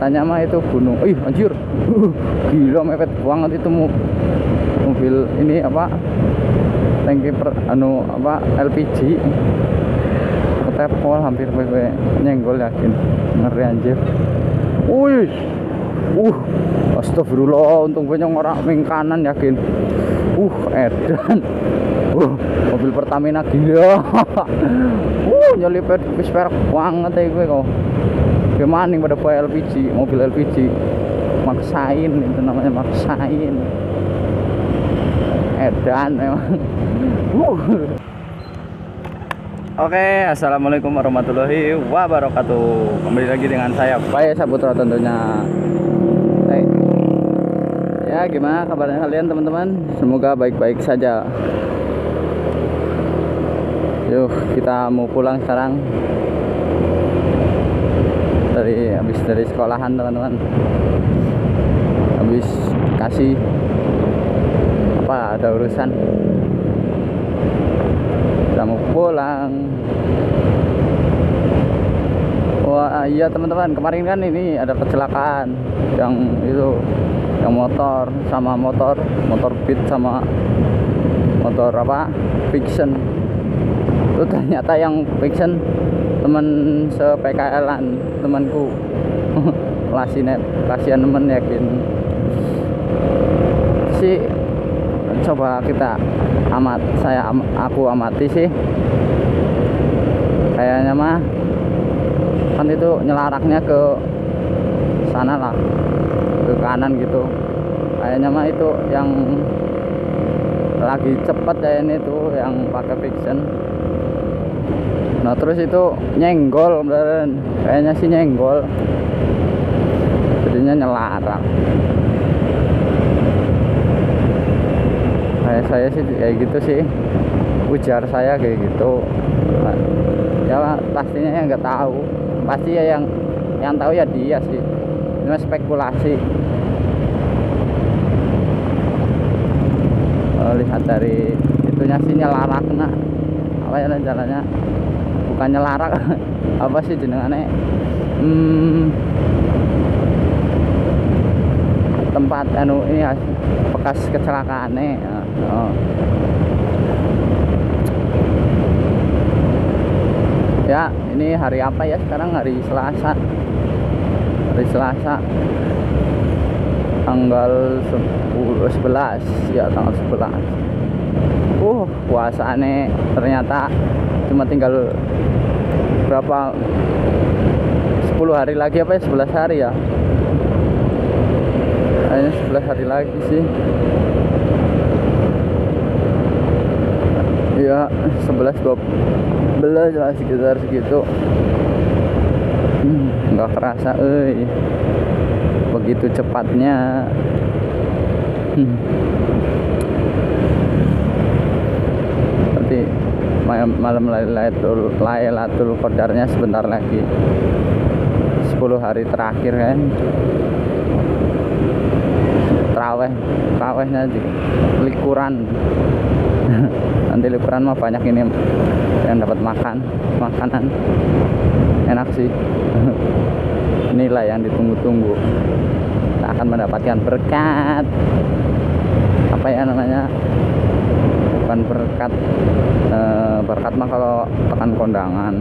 katanya mah itu gunung. Ih anjir, gila mepet banget itu mobil ini apa, tangki LPG ketepol hampir nyenggol, yakin ngeri anjir. Wih, astagfirullah, untung gue orang ming kanan yakin. Edan. Mobil Pertamina gila. Nyelipet wis perak banget ya gue kok. Gimana pada LPG, mobil LPG. Maksain, itu namanya maksain. Edan memang. Oke, assalamualaikum warahmatullahi wabarakatuh. Kembali lagi dengan saya Bae Saputra tentunya. Ya, gimana kabarnya kalian teman-teman? Semoga baik-baik saja. Yuk, kita mau pulang sekarang. Habis dari sekolahan teman-teman. Habis kasih ada urusan. Kita mau pulang. Wah iya teman-teman, kemarin kan ini ada kecelakaan yang itu, yang motor Beat sama motor Fiction. Itu ternyata yang Fiction teman se-PKL-an temanku. kasihan temen, yakin sih. Coba aku amati sih, kayaknya mah kan itu nyelaraknya ke sana lah, ke kanan gitu. Kayaknya mah itu yang lagi cepet ya, ini tuh yang pakai Fiction. Nah terus itu nyenggol beneran, kayaknya sih nyenggol, jadinya nyelarak. Saya sih kayak gitu sih, ujar saya kayak gitu. Nah, ya pastinya ya nggak tahu, pasti ya yang tahu ya dia sih. Ini spekulasi. Lihat dari itunya sih nyelarak, nah apa ya jalannya, bukan nyelarak. Apa sih jenengannya, tempat ini bekas kecelakaannya. Ya ini hari apa ya sekarang? Hari Selasa tanggal 11 ya, tanggal 11. Puasanya ternyata cuma tinggal berapa, 10 hari lagi apa ya, 11 hari ya, kayaknya 11 hari lagi sih ya, 11-12 lah, sekitar segitu. Nggak kerasa begitu cepatnya. Nanti malam Lailatul Qadarnya sebentar lagi, 10 hari terakhir kan. Trawehnya juga likuran. Nanti likuran mah banyak ini yang dapat makanan enak sih. Inilah yang ditunggu-tunggu, kita akan mendapatkan berkat. Apa ya namanya, bukan berkat, berkat mah kalau tekan kondangan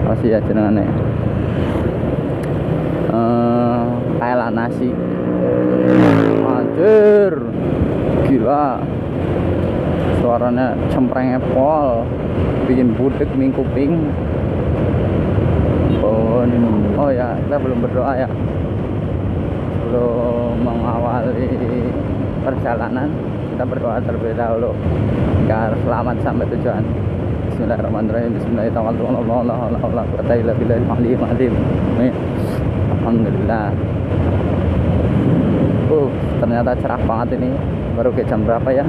apa sih ya jenengannya, kayak nasi. Anjir, gila, suaranya cempreng pol, bikin budek ning kuping. Oh ya, kita belum berdoa ya, belum mengawali perjalanan. Kita berdoa terlebih dahulu agar selamat sampai tujuan. Bismillahirrahmanirrahim. Bismillahirrahmanirrahim. Alhamdulillah. Ternyata cerah banget ini. Baru ke jam berapa ya?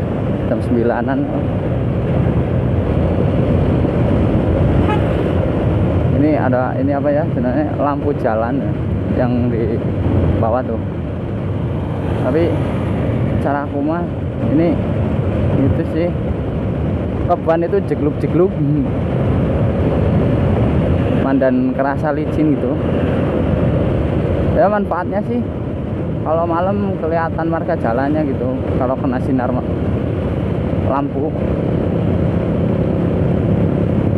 Jam 9-an. Ini ada apa ya sebenarnya, lampu jalan yang di bawah tuh. Tapi cara aku mah ini gitu sih, keban itu jegluk mandan kerasa licin gitu. Ya ya manfaatnya sih kalau malam kelihatan marka jalannya gitu kalau kena sinar lampu.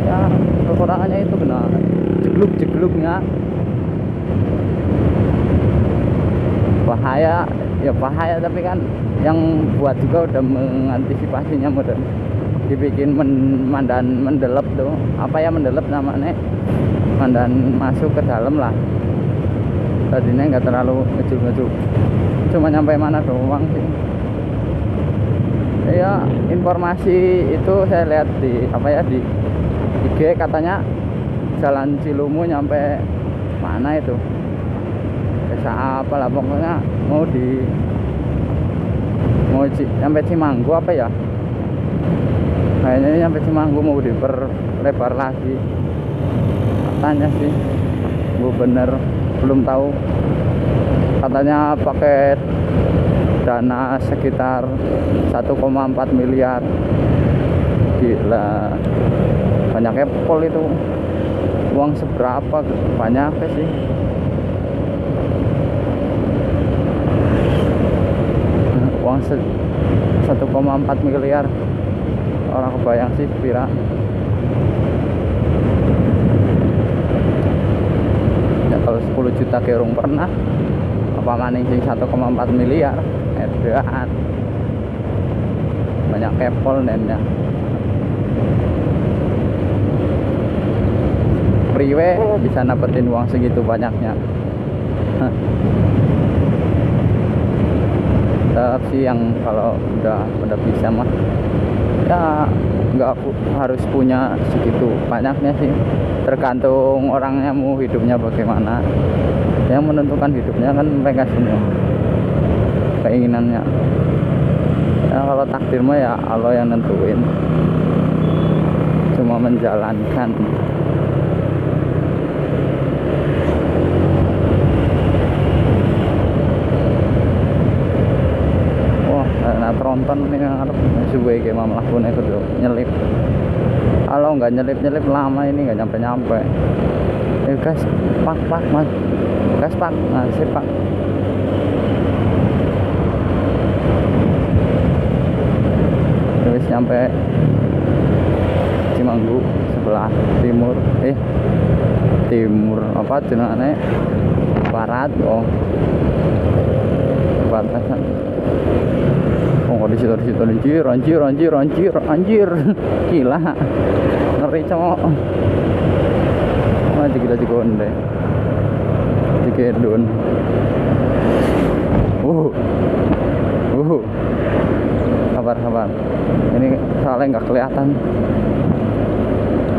Ya kekurangannya itu kena jegluk-jegluknya, bahaya ya, bahaya, tapi kan yang buat juga udah mengantisipasinya, udah dibikin mendelep tuh, apa ya, mendelep namanya, mandan masuk ke dalam lah. Tadinya nggak terlalu ngejuk-ngejuk, cuma nyampe mana doang sih. Ya informasi itu saya lihat di apa ya, di IG katanya jalan Cilumu nyampe mana itu, desa apa lah pokoknya, mau nyampe Cimanggu apa ya, kayaknya ini nyampe Cimanggu mau diperlebar lagi katanya sih. Gue bener belum tahu, katanya pakai dana sekitar 1,4 miliar. Gila, banyaknya pol itu. Uang seberapa banyak sih. Uang 1,4 miliar, orang kebayang sih pira. Ya kalau 10 juta kerung pernah, apa maning sing 1,4 miliar. Edan banyak kepol nennya. Priwe bisa dapetin uang segitu banyaknya. Tetap sih yang kalau udah bisa mah ya nggak harus punya segitu banyaknya sih, tergantung orangnya mau hidupnya bagaimana. Yang menentukan hidupnya kan mereka semua, keinginannya. Ya kalau takdir mah ya Allah yang nentuin, cuma menjalankan. Wah, nah tronton ini ngarep suwe ke mamlah pun itu nyelip. Kalau nggak nyelip lama ini nggak nyampe. Gas pak mas, gas pak, nah sip pak. Terus nyampe Cimanggu sebelah timur apa jenenge, barat. Oh batasan. Oh di situ anjir gila, ngeri cowok. Maju kita cikonde cikedon. Sabar ini soalnya nggak kelihatan.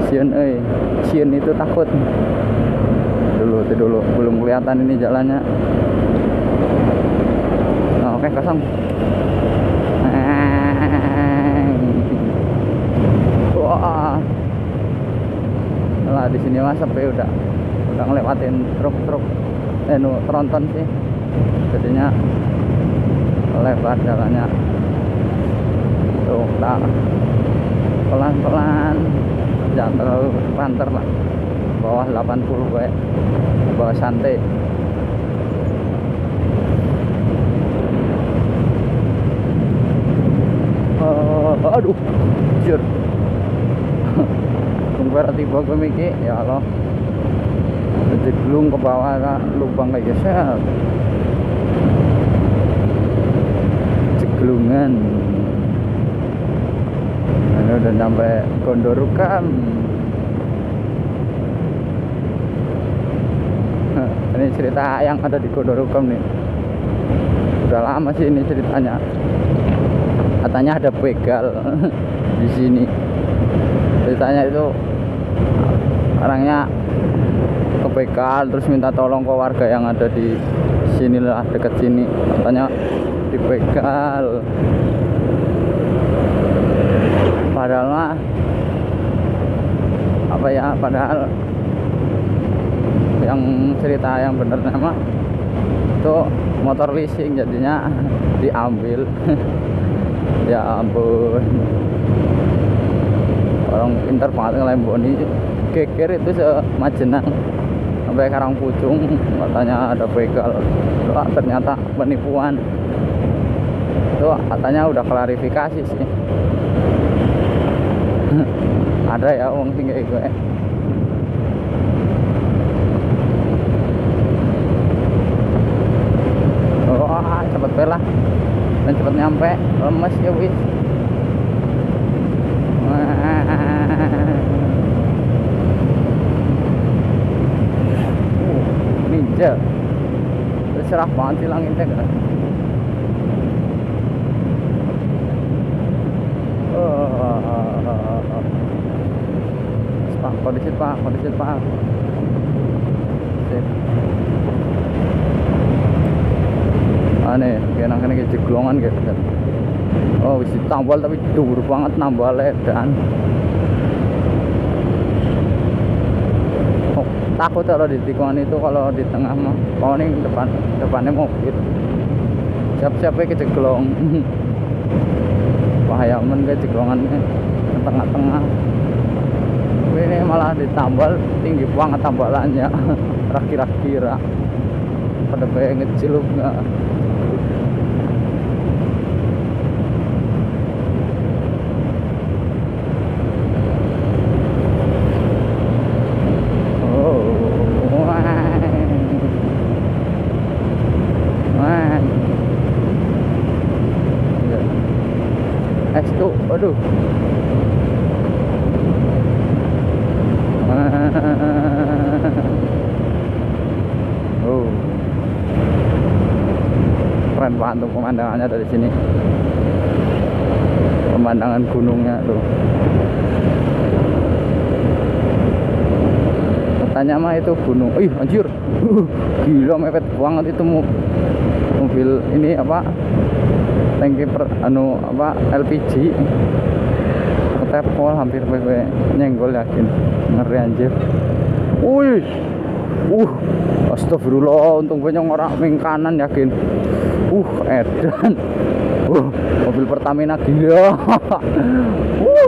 Sieun itu takut dulu belum kelihatan ini jalannya. Nah, oke, kosong. Wah, lah di sini mas sepi, udah ngelewatin truk tronton sih, jadinya lebar jalannya. Tuh, tak pelan-pelan, jangan terlalu banter lah. Bawah 80 gue, bawah santai. Aduh, jujur. Kumpul tiba gue mikir, ya Allah, jeglung ke bawah kan, lubang kayak geser. Jeglungan. Ini udah sampai Gondorukam. Ini cerita yang ada di Gondorukam nih. Udah lama sih ini ceritanya. Katanya ada begal di sini. Ceritanya itu orangnya kebegal terus minta tolong ke warga yang ada di sini lah, dekat sini. Katanya dibegal. Padahal mah apa ya, padahal yang cerita yang bener nama itu motor leasing, jadinya diambil. Ya ampun, orang pintar banget ngelemboni, geger itu semajenang. Sampai sampai Karangpucung katanya ada begal. Wah, ternyata penipuan. Tuh katanya udah klarifikasi sih. Ada ya uang tinggi gue. Wah, cepet belah dan cepet nyampe, lemes ya wis. Ninja terserah banget sih langitnya kan. Pak, kondisi pak. Sip. Aneh, kena jeglongan gitu kan. Oh, wis ditambal tapi dur banget nambalnya dan takut kalau di tikungan itu, kalau di tengah mah. Oh, ini depannya mobil. Siap-siap ya kejeglong. Bahaya men ke jeglongannya ke tengah-tengah. Ini malah ditambal tinggi banget tambalannya. Kira-kira pada pengen ngecilup nggak? Tuh, aduh. Oh. Keren banget tuh pemandangannya dari sini. Pemandangan gunungnya tuh. Katanya mah itu gunung. Ih, anjir. Gila mepet banget itu mobil ini apa? Tangki LPG ketepol hampir nyenggol, yakin ngeri anjir. Wih, astagfirullah, untung banyak orang ming kanan yakin. Edan. Mobil Pertamina gila.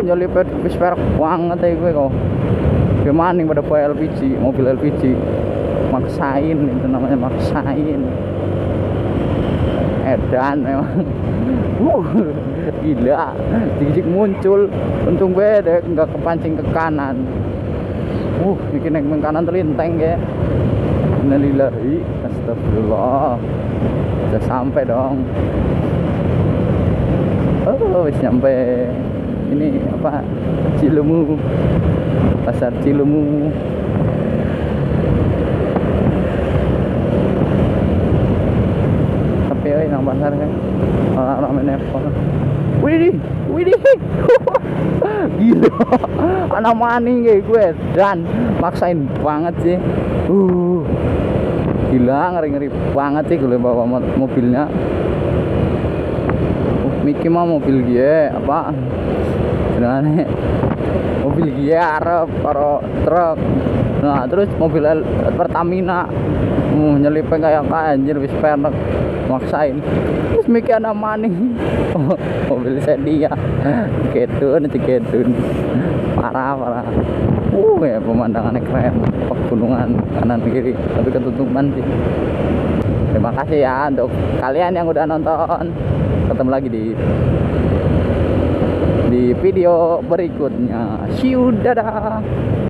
Nyelipet wis perak banget ya gue kok. Gimana pada LPG, mobil LPG maksain, itu namanya maksain. Edan memang. Gila, dikit muncul, untung beda nggak kepancing ke kanan. Bikin naik kanan terlinteng ya. Innalillahi, astagfirullah. Udah sampai dong. Wis nyampe ini apa? Cilemu, pasar Cilemu. Nang pasar kan orang menepon. Widih gila, anak maning kayak gue dan maksain banget sih. Gila, ngeri banget sih gue bawa mobilnya. Miki mah mobil dia apa sebenarnya, mobil dia Arab karo truk. Nah terus mobil Pertamina nyelipin kayak anjir wis penek maksain. Terus mikir anak maning. Mobil sedia ketun parah. Ya pemandangannya keren, pegunungan kanan kiri tapi ketutupan sih. Terima kasih ya untuk kalian yang udah nonton. Ketemu lagi di video berikutnya. See you, dadah.